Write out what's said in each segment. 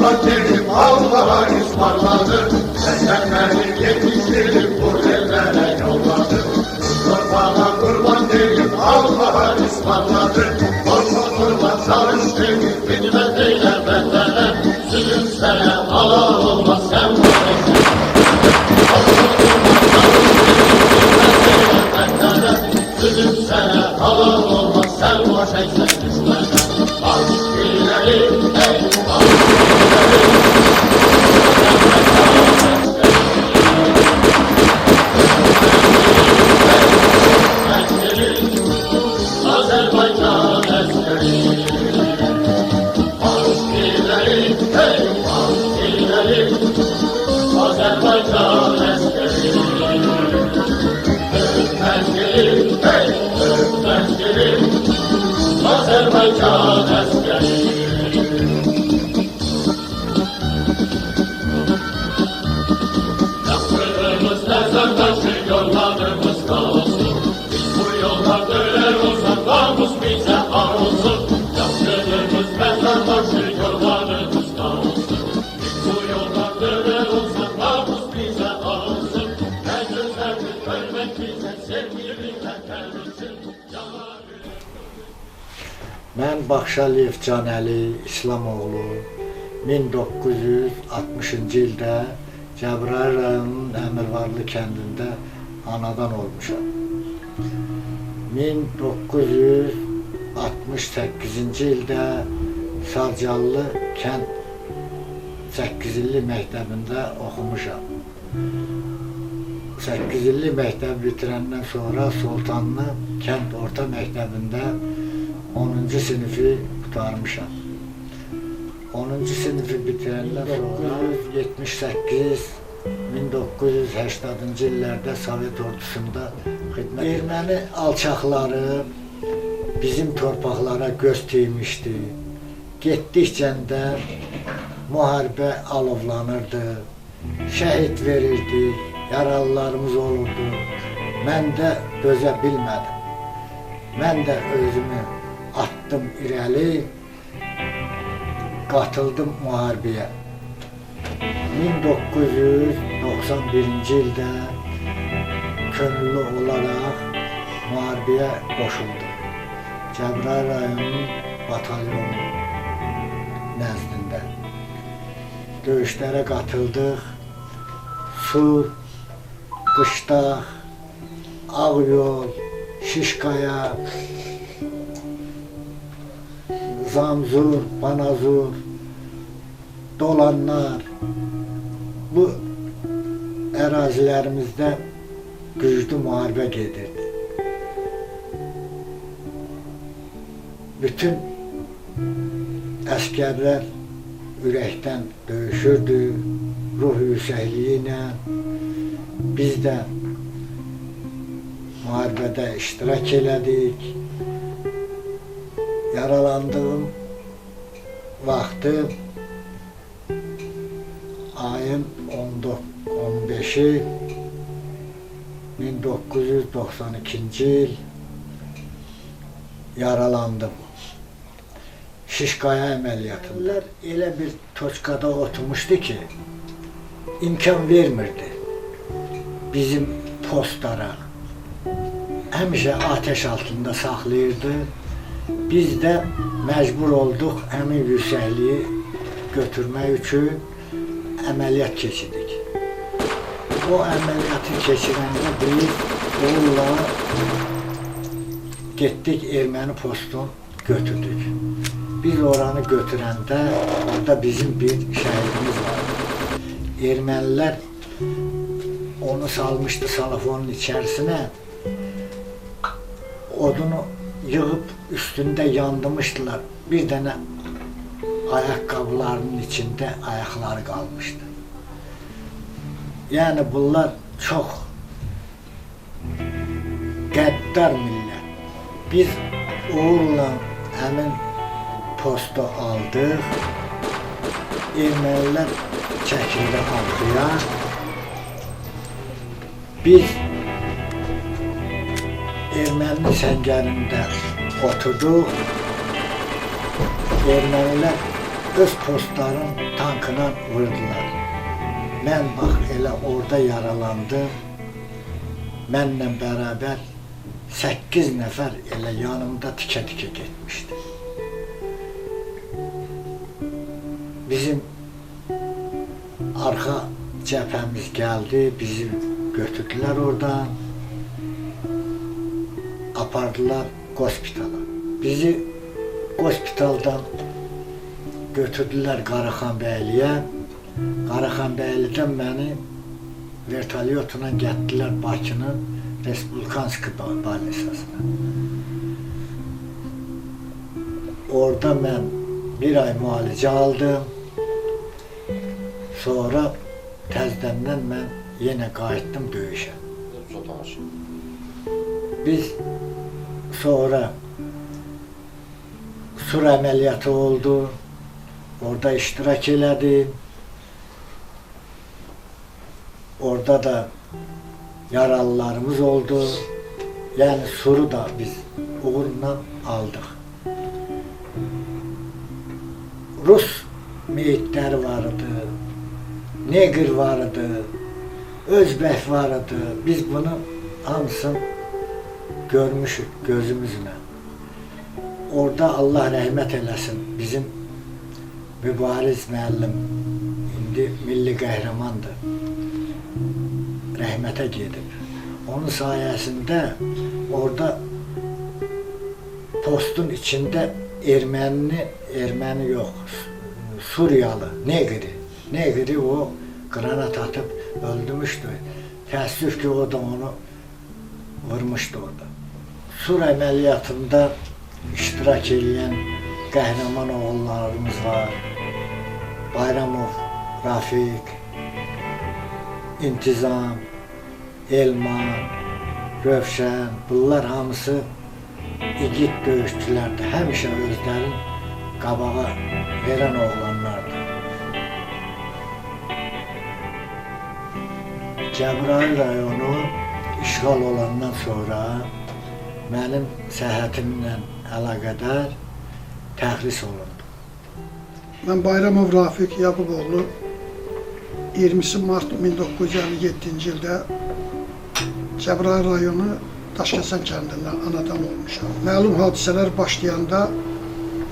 kurban dedim Allah'a ısmarladı. Senden beni yetiştirip bu ellere yolladı. Kurban kurban dedim Allah'a ısmarladı. Korkma kurban çalış dedim bitmez eyle bendene. Sülüm sene Allah olmaz sen bu eşe. Sülüm sene Allah olmaz sen boş eksen düşmene. Aşk ileri ey aşk ileri. Azerbaycan eskeri. Aşk ileri ey aşk ileri. Azerbaycan eskeri. Öğretmenleri hey öğretmenleri. Azerbaycan eskeri. Yaptığımız dersen taşı yollarımız kalsın. Biz bu yolda döner olsak namus bize olsun. Yaptığımız dersen taşı yollarımız kalsın. Biz bu yolda döner olsak namus bize olsun. Ne gözlerdik ölmek bize sevgililikten gelmişsin. Mən Baxşaliyev Canəli İslamoğlu 1960-cı ildə Cəbrayıl rayonunun Əmirvarlı kəndində anadan olmuşam. 1968-ci ildə Sarcallı kənd 8 illik məktəbində oxumuşam. 8 illik məktəb bitirəndən sonra Sultanlı kənd orta məktəbində 10-cu sinifi qurtarmışam. 10-cu sinifi bitirəndən sonra 1978-1980-cı illərdə Sovet ordusunda xidmət etdim. Erməni alçaqları bizim torpaqlara göz tiymişdi. Getdikcə də müharibə alovlanırdı, şəhid verirdik, yaralılarımız olurdu. Mən də dözə bilmədim. Mən də özümü attım irəli, qatıldım müharibəyə. 1991-ci ildə könüllü olaraq müharibəyə qoşuldum. Cəbrayıl rayonunun batalyonu nəzdində. Döyüşlərə qatıldıq. Sur, Qışdağ, Ağyol, Şişkaya, Zamzur, Banazur, Dolanlar, bu ərazilərimizdə güclü müharibə gedirdi. Bütün əskərlər ürəkdən döyüşürdü, ruh yüksəkliyi ilə. Biz də müharibədə iştirak elədik. Yaralandığım vaxtı ayın 15-i 1992-ci il yaralandım. Şişkaya əməliyyatında elə bir toçkada oturmuşdu ki, imkan vermirdi bizim postlara. Həmişə ateş altında saxlayırdı. Biz də məcbur olduq həmin yüksəkliyi götürmək üçün əməliyyat keçirdik. O əməliyyatı keçirəndə biz onunla getdik erməni postunu götürdük. Biz oranı götürəndə orada bizim bir şəhidimiz var. Ermənilər onu salmışdı salafonun içərisinə. Odunu yığıb üstündə yandırmışdılar. Bir dənə ayaqqabılarının içində ayaqları qalmışdı. Yəni bunlar çox qəddar millət. Biz uğurla həmin postu aldıq. Ermənilər çəkildi arxaya. Biz erməninin səngərində oturduq. Ermənilər öz postların tankına vurdular. Mən bax elə orada yaralandım. Mənlə bərabər 8 nəfər elə yanımda tikə-tikə getmişdi. Bizim arxa cəbhəmiz gəldi, bizi götürdülər oradan, apardılar hospitala. Bizi hospitaldan götürdülər Qaraxanbəyliyə. Qaraxanbəylidən məni vertolyotla gətirdilər Bakının Respublikanski balnisasına. Orada mən bir ay müalicə aldım. Sonra təzdəndən mən yenə qayıtdım döyüşə. Biz sonra sur əməliyyatı oldu. Orada iştirak elədim. Orada da yaralılarımız oldu. Yəni suru da biz uğurla aldıq. Rus meyitləri vardı, Negr vardı, Özbək vardı. Biz bunu hamısını görmüşük gözümüzlə. Orada Allah rəhmət eləsin bizim Mübariz müəllim, indi milli qəhrəmandır, rəhmətə gedib. Onun sayəsində orada postun içində erməni yox, Suriyalı, Negri o granat atıb öldürmüşdü. Təəssüf ki, o da onu vurmuşdu orada. Sur əməliyyatında iştirak edən qəhrəman oğullarımız var. Bayramov, Rafiq, İntizam, Elman, Rövşən, bunlar hamısı igid döyüşçülərdir. Həmişə özlərin qabağa verən oğlanlardır. Cəbrayıl rayonu işğal olandan sonra mənim səhhətimlə əlaqədar təxris olundu. Mən Bayramov Rafiq Yaquboğlu 20 mart 1957-ci ildə Cəbrayıl rayonu Daşkəsən kəndindən anadan olmuşam. Məlum hadisələr başlayanda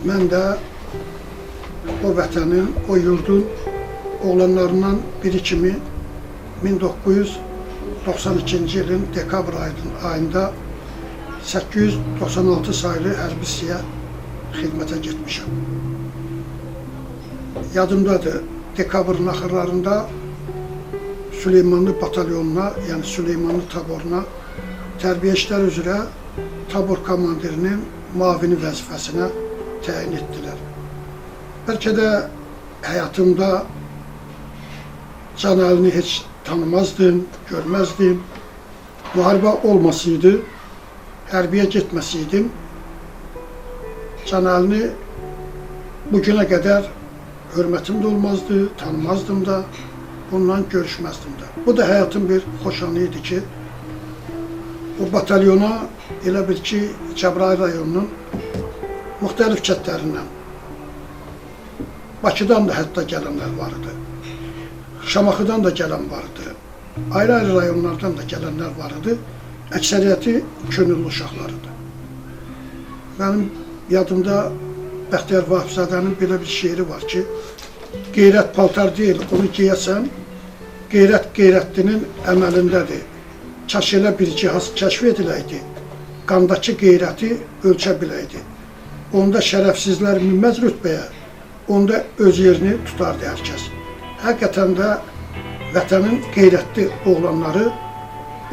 mən də o vətənin, o yurdun oğlanlarından biri kimi 1992-ci ilin dekabr ayında 896 sayılı hərbi hissəyə xidmətə getmişəm. Yadımdadır, dekabrın axırlarında Süleymanlı batalyonuna, yəni Süleymanlı taboruna tərbiyə işlər üzrə tabor komandirinin mavini vəzifəsinə təyin etdilər. Bəlkə də həyatımda Can Əlini heç tanımazdım, görməzdim. Müharibə olmasaydı, hərbiyə getməsəydim, Can Əlini bugünə qədər hörmətim də olmazdı, tanımazdım da, ondan görüşməzdim də. Bu da həyatın bir xoşanı idi ki, o batalyona elə bil ki, Cəbrayıl rayonunun müxtəlif kətlərindən, Bakıdan da hətta gələnlər var idi, Şamaxıdan da gələn vardı, ayrı-ayrı rayonlardan da gələnlər var idi, əksəriyyəti könüllü uşaqlarıdır. Mənim yadımda Bəxtiyar Vahibzadənin belə bir şeiri var ki, qeyrət paltar deyil, onu giyəsən, qeyrət qeyrətlinin əməlindədir. Kaş elə bir cihaz kəşf ediləydi, qandakı qeyrəti ölçə biləydi. Onda şərəfsizlər minməz rütbəyə, onda öz yerini tutardı hər kəs. Həqiqətən də vətənin qeyrətli oğlanları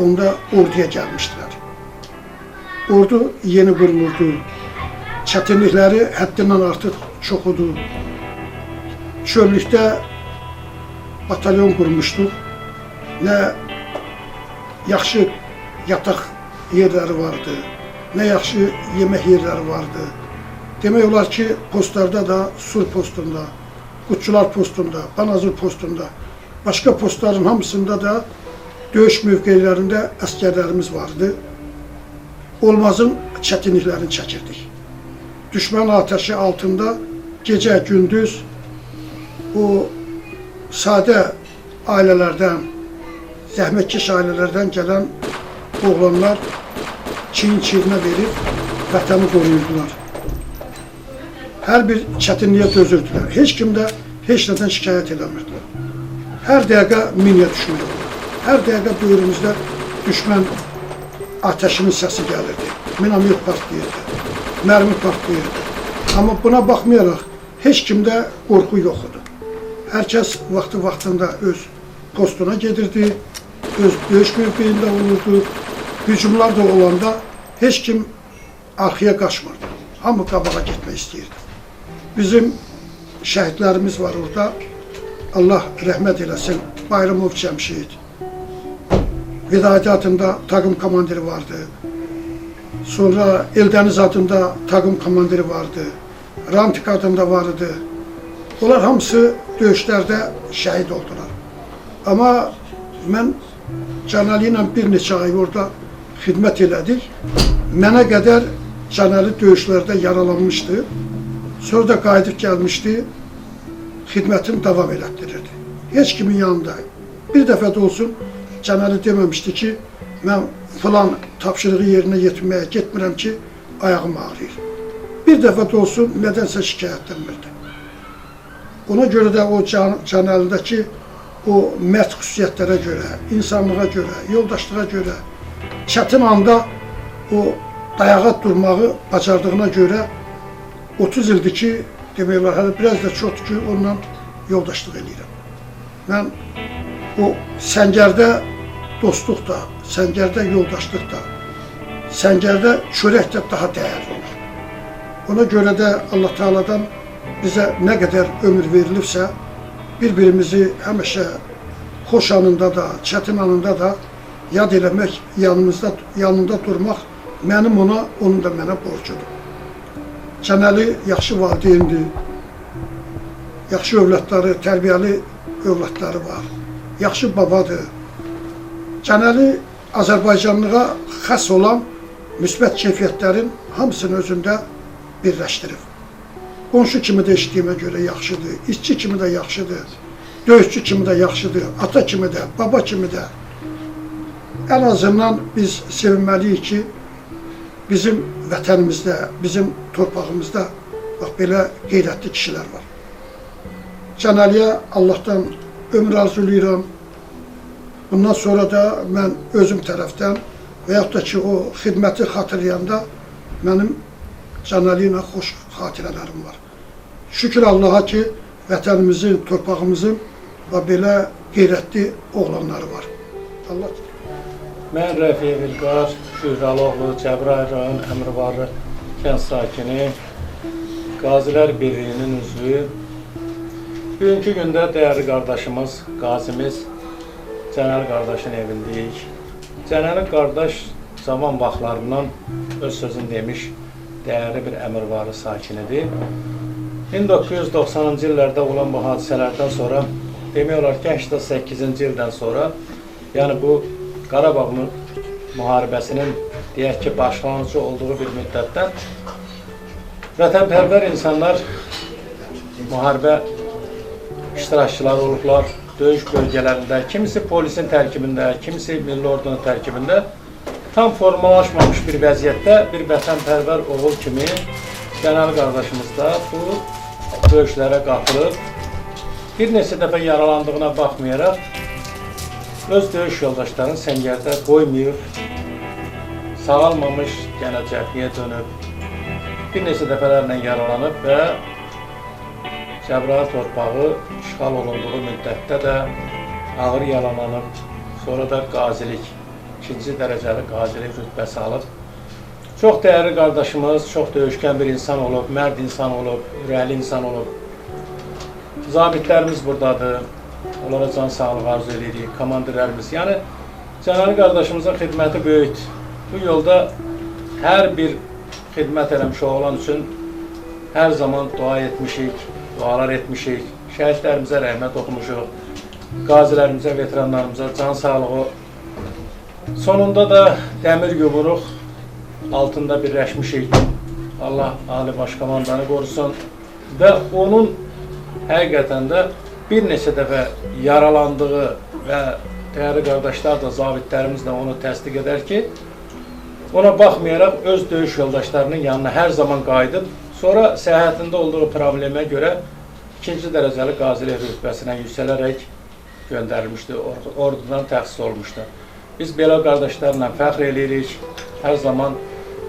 onda orduya gəlmişdilər. Ordu yeni qurulurdu, çətinlikləri həddindən artıq çox idi. Çöllükdə batalyon qurmuşduq, nə yaxşı yataq yerləri vardı, nə yaxşı yemək yerləri vardı. Demək olar ki, postlarda da, sur postunda, Qutçular postunda, Banazır postunda, başqa postların hamısında da döyüş mövqelərində əskərlərimiz vardı. Olmazın çətinliklərini çəkirdik. Düşmən atəşi altında gecə, gündüz o sadə ailələrdən, zəhmətkeş ailələrdən gələn oğlanlar çiyin-çiyinə verib vətəni qoruyurdular. Hər bir çətinliyə dözürdülər. Heç kim də heç nədən şikayət eləmirdilər. Hər dəqiqə minyə düşmək olur. Hər dəqiqə böyrümüzdə düşmən ateşinin səsi gəlirdi. Minamet partlayırdı, mərmi partlayırdı. Amma buna baxmayaraq heç kimdə qorxu yox idi. Hər kəs vaxtında öz postuna gedirdi, öz döyüş mövqeyində olurdu. Hücumlar da olanda heç kim arxaya qaçmırdı. Hamı qabağa getmək istəyirdi. Bizim şəhidlərimiz var orada. Allah rəhmət eləsin. Bayramov Cəmşid. Vilayət adında takım komandiri vardı. Sonra Eldəniz adında takım komandiri vardı. Rantik adında vardı. Onlar hamısı döyüşlərdə şəhid oldular. Amma mən Canəli ilə bir neçə ay orada xidmət elədik. Mənə qədər Canəli döyüşlərdə yaralanmışdı. Sonra da qayıdıb gəlmişdi, xidmətini davam elətdirirdi. Heç kimin yanında. Bir dəfə də olsun Canəli deməmişdi ki, mən filan tapşırığı yerinə yetirməyə getmirəm ki, ayağım ağrıyır. Bir dəfə də olsun nədənsə şikayətlənmirdi. Ona görə də o Canəlidəki o mərd xüsusiyyətlərə görə, insanlığa görə, yoldaşlığa görə, çətin anda o dayağa durmağı bacardığına görə 30 ildir ki, demək olar, hələ biraz da çoxdur ki, onunla yoldaşlıq edirəm. Mən o səngərdə dostluq da, səngərdə yoldaşlıq da, səngərdə çörək də daha dəyərli olur. Ona görə də Allah Teala'dan bizə nə qədər ömür verilibsə, bir-birimizi həmişə xoş anında da, çətin anında da yad eləmək, yanında durmaq mənim ona, onun da mənə borcudur. Canəli yaxşı valideyndir, yaxşı övladları, tərbiyəli övladları var, yaxşı babadır. Canəli Azərbaycanlığa xas olan müsbət keyfiyyətlərin hamısını özündə birləşdirib. Qonşu kimi də işlədiyimə görə yaxşıdır, işçi kimi də yaxşıdır, döyüşçü kimi də yaxşıdır, ata kimi də, baba kimi də. Ən azından biz sevinməliyik ki, bizim vətənimizdə, bizim torpağımızda bax, belə qeyrətli kişilər var. Canəliyə Allahdan ömür arzulayıram. Bundan sonra da mən özüm tərəfdən və yaxud da ki, o xidməti xatırlayanda mənim Canəli ilə xoş xatirələrim var. Şükür Allaha ki, vətənimizin, torpağımızın və belə qeyrətli oğlanları var. Allah. Mən Rəfiyev İlqar, Şührəloğlu, Cəbrayıl rayon Əmirvarlı kənd sakini, Qazilər Birliyinin üzvü. Bugünkü gündə dəyərli qardaşımız, qazimiz Cənəli qardaşın evindəyik. Cənəli qardaş zaman vaxtlarından öz sözünü demiş, dəyərli bir Əmirvarlı sakinidir. 1990-cı illərdə olan bu hadisələrdən sonra, demək olar ki, 88-ci ildən sonra, yəni bu Qarabağ müharibəsinin deyək ki, başlanıcı olduğu bir müddətdən vətənpərvər insanlar müharibə iştirakçıları olublar, döyüş bölgələrində, kimisi polisin tərkibində, kimisi milli ordunun tərkibində tam formalaşmamış bir vəziyyətdə bir vətənpərvər oğul kimi Cənəli qardaşımız da bu döyüşlərə qatılıb, bir neçə dəfə yaralandığına baxmayaraq öz döyüş yoldaşlarını səngərdə qoymayıb, sağalmamış, yenə cəbhəyə dönüb, bir neçə dəfələrlə yaralanıb və Cəbrayıl torpağı işğal olunduğu müddətdə də ağır yaralanıb, sonra da qazilik, ikinci dərəcəli qazilik rütbəsi alıb. Çox dəyərli qardaşımız, çox döyüşkən bir insan olub, mərd insan olub, ürəkli insan olub. Zabitlərimiz buradadır. Onlara can sağlığı arzu edirik, komandirlərimiz. Yəni, Cənəli qardaşımızın xidməti böyükdür. Bu yolda hər bir xidmət eləmiş olan üçün hər zaman dua etmişik, dualar etmişik, şəhidlərimizə rəhmət oxumuşuq, qazilərimizə, veteranlarımıza can sağlığı. Sonunda da dəmir yumruq altında birləşmişik. Allah Ali Başkomandanı qorusun və onun həqiqətən də bir neçə dəfə yaralandığı və dəyərli qardaşlar da, zabitlərimiz də onu təsdiq edər ki, ona baxmayaraq öz döyüş yoldaşlarının yanına hər zaman qayıdıb, sonra səyahətində olduğu problemə görə 2-ci dərəcəli qazilik rütbəsinə yüksələrək göndərilmişdi, ordudan təxsis olmuşdu. Biz belə qardaşlarla fəxr edirik, hər zaman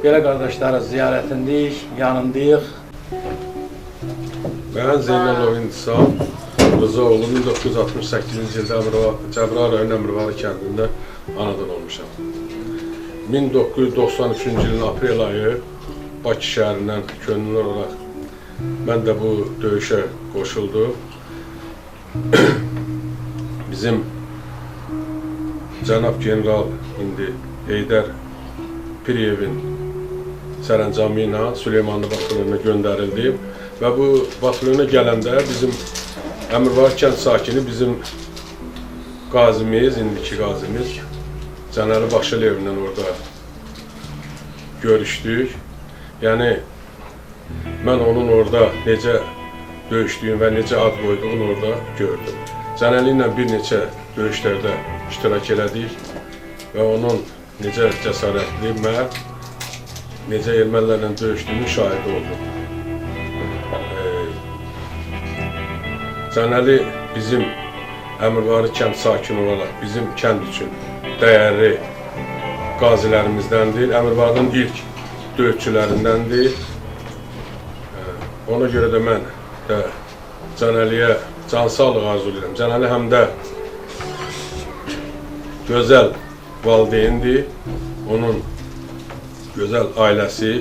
belə qardaşların ziyarətindəyik, yanındayıq. Mən Zeynalov İntisam Rızaoğlu 1968-ci ildə Cəbrayıl rayonu Əmirvari kəndində anadan olmuşam. 1993-cü ilin aprel ayı Bakı şəhərindən könüllü olaraq mən də bu döyüşə qoşuldum. Bizim cənab general indi Heydər Piriyevin sərəncamı ilə Süleymanlı batalyonuna göndərildi və bu batalyona gələndə bizim Əmirvari kənd sakini bizim qazimiz, indiki qazimiz Cənəli Başılıyevlə orada görüşdük. Yəni mən onun orada necə döyüşdüyünü və necə ad qoyduğunu orada gördüm. Cənəli ilə bir neçə döyüşlərdə iştirak elədik və onun necə cəsarətli, mərd, necə ermənilərlə döyüşdüyünün şahidi oldum. Cənəli bizim Əmirvari kənd sakini olaraq bizim kənd üçün dəyərli qazilərimizdəndir. Əmirvarinin ilk döyüşçülərindəndir. Ona görə də mən də Cənəliyə can sağlıq arzulayıram. Cənəli həm də gözəl valideyndir. Onun gözəl ailəsi,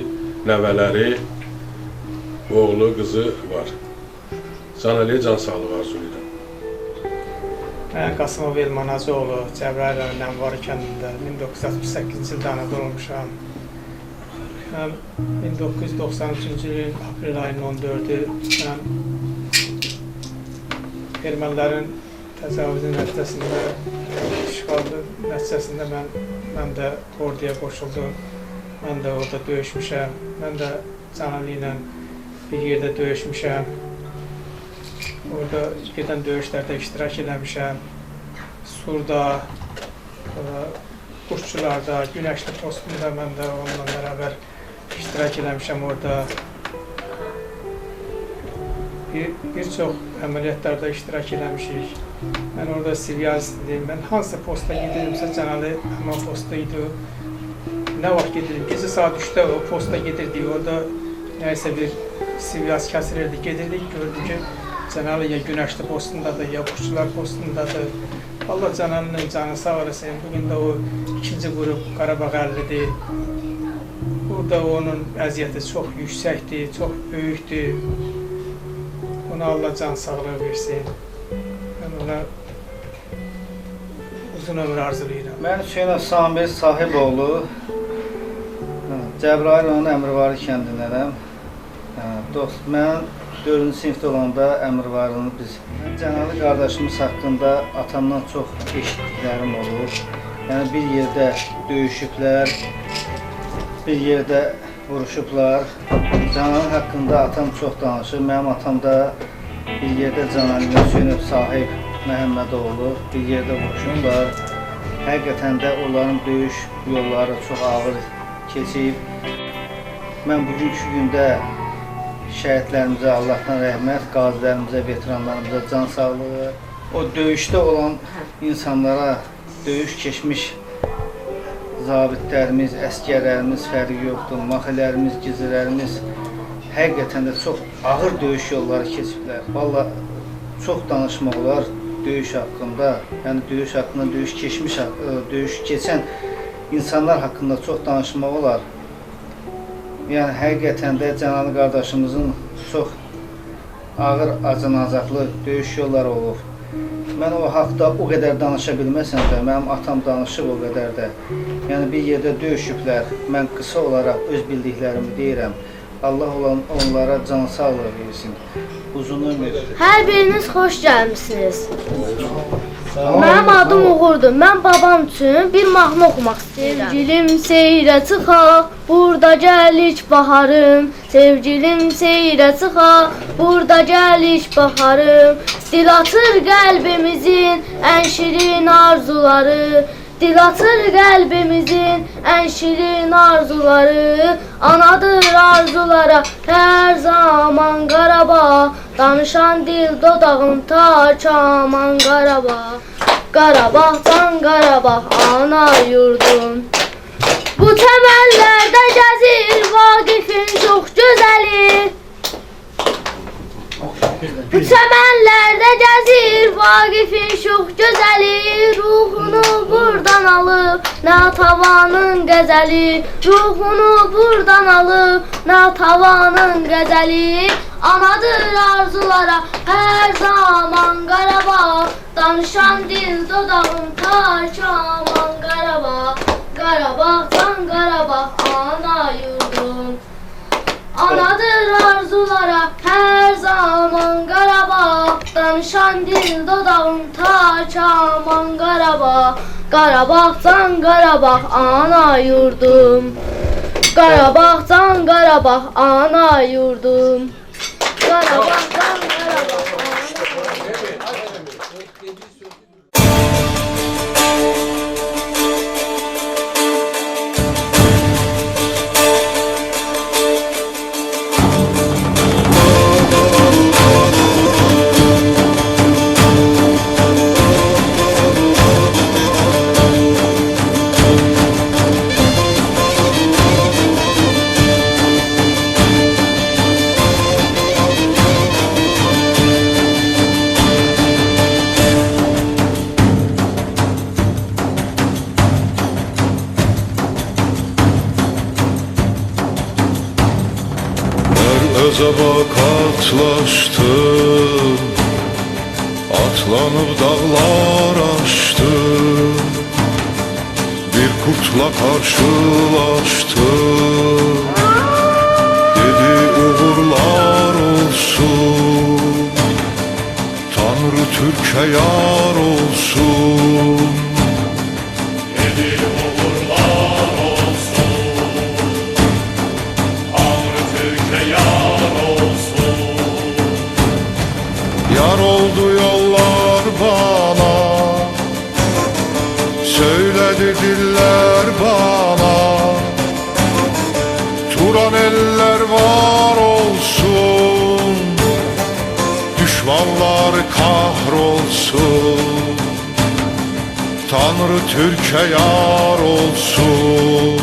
nəvələri, oğlu, qızı var. Cənəliyə can sağlıq arzulayıram. Mən Qasımov Elman Hacıoğlu, Cəbrayıl rayonu Əmirvari kəndində 1968-ci ildə anadan olmuşam. 1993-cü ilin aprel ayının 14-ü mən ermənilərin təcavüzü nəticəsində, işğalı nəticəsində mən də orduya qoşuldum. Mən də orada döyüşmüşəm. Mən də Cənəli ilə bir yerdə döyüşmüşəm. Orada gedən döyüşlərdə iştirak eləmişəm. Surda, Quşçularda, Günəşli postunda mən də onunla bərabər iştirak eləmişəm orada. Bir çox əməliyyatlarda iştirak eləmişik. Mən orada Sivyazdım. Mən hansı posta gedirimsə Cənəli həmin posta idi. Nə vaxt gedirdim? Gecə saat 3-də o posta gedirdik. Orada nəyəsə bir Sivyaz kəsirdi. Gedirdik, gördüm ki, Cənəli ya Günəşli postundadır, ya Quşçular postundadır. Allah Cənəlinin canı sağ olasın. Bugün də o 2-ci qrup Qarabağ 50-dir. Burada onun əziyyəti çox yüksəkdir, çox böyükdür. Ona Allah can sağlığı versin. Mən ona uzun ömür arzulayıram. Mən Hüseynov Samir Sahiboğlu, Cəbrayıl rayonu Əmirvari kəndindənəm. Mən 4-cü sinifdə olanda Əmirvarını Cənəli qardaşımız haqqında atamdan çox eşitdiklərim olur. Yəni bir yerdə döyüşüblər, bir yerdə vuruşublar. Cənəli haqqında atam çox danışır. Mənim atam da bir yerdə Cənəli Hüseynov Sahib Məhəmmədoğlu bir yerdə vuruşublar. Həqiqətən də onların döyüş yolları çox ağır keçib. Mən bugünkü gündə şəhidlərimizə Allahdan rəhmət, qazilərimizə, veteranlarımıza can sağlığı, o döyüşdə olan insanlara, döyüş keçmiş zabitlərimiz, əskərlərimiz fərqi yoxdur, mahilərimiz, gizirlərimiz həqiqətən də çox ağır döyüş yolları keçiblər. Vallahi çox danışmaq olar döyüş haqqında, yəni döyüş haqqında, döyüş keçən insanlar haqqında çox danışmaq olar. Yəni həqiqətən də Cənəli qardaşımızın çox ağır, acınacaqlı döyüş yolları olub. Mən o haqda o qədər danışa bilməsəm də, mənim atam danışıb o qədər də. Yəni bir yerdə döyüşüblər, mən qısa olaraq öz bildiklərimi deyirəm. Allah onlara can sağlığı versin, uzun ömür. Hər biriniz xoş gəlmişsiniz. Mənim adım Uğurdur. Mən babam üçün bir mahnı oxumaq istəyirəm. Sevgilim seyrə çıxaq, burada gəlik baharım. Sevgilim seyrə çıxaq, burada gəlik baharım. Dil atır qəlbimizin ən şirin arzuları. Dil atır qəlbimizin ən şirin arzuları. Anadır arzulara hər zaman Qarabağ. Danışan dil dodağım taç aman Qarabağ. Qarabağdan Qarabağ ana yurdum. Bu təməllərdə gəzir Vaqifin çox gözəli. Bu çəmənlərdə gəzir Vaqifin çox gözəli. Ruhunu buradan alıb Natavanın qəzəli. Ruhunu buradan alıb Natavanın qəzəli. Anadır arzulara hər zaman Qarabağ. Danışan dil dodağım taç aman Qarabağ. Qarabağdan Qarabağ ana yurdum. Anadır arzulara hər zaman Qarabağ. Danışan dil dodağım taç aman Qarabağ. Qarabağdan Qarabağ ana yurdum. Qarabağdan Qarabağ ana yurdum. Qarabağdan Qarabağ Özəba katlaşdım, atlanıb dağlar aşdım. Bir kurtla karşılaşdım, dedi uğurlar olsun. Tanrı Türk'e yar olsun. Dedi uğurlar olsun. Tanrı Türk'e yar olsun. Yar oldu yollar bana, söyledi diller bana. Turan eller var olsun, düşmanlar kahrolsun. Tanrı Türk'e yar olsun.